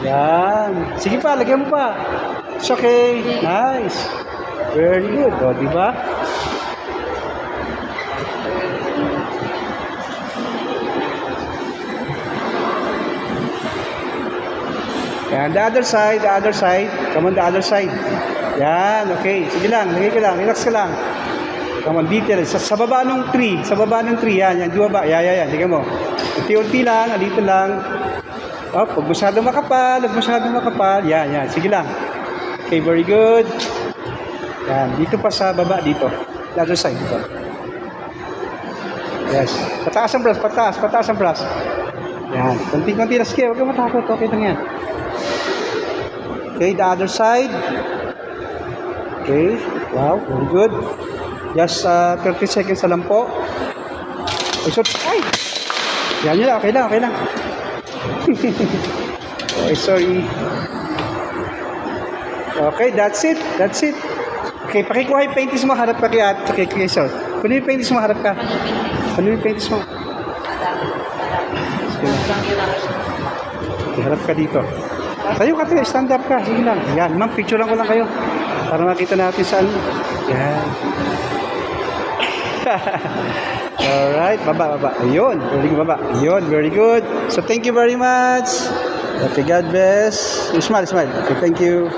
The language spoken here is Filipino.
Yan. Sige pa, lagyan mo pa. It's okay. Nice. Very good. O, diba? Yan, the other side, the other side. Come on, the other side. Yan, okay. Sige lang, lagay ka lang, relax ka lang. Come on, detail. Sa baba ng tree, sa baba ng tree, yan, yan, di ba? Yan, tignan mo. Unti-unti lang, dito lang. Oh, huwag masyadong makapal, huwag masyadong makapal. Yan, yan, sige lang. Okay, very good. Yan, dito pa sa baba, dito. The other side, dito. Yes. Pataas ang brush, pataas ang brush. Yan, konti-konti na, sige, huwag kang matakot, okay lang yan. Okay, the other side. Okay, wow, very good. Just 30 seconds na lang po. Ay! Yan yun, okay lang, okay lang. Okay, sorry. Okay, that's it, that's it. Okay, pakikuha yung paintis mo, harap ka kay sir. Kunin yung paintis mo, harap ka. Kunin yung paintis mo. Okay, harap ka dito. Tayo ka tayo, stand up ka. Sige lang. Yan, ma'am, picture lang ko lang kayo. Para makita natin saan. Yan. Alright, baba. Ayun, very good, baba. Ayun, very good. So, thank you very much. Okay, God bless. Smile. Okay, thank you.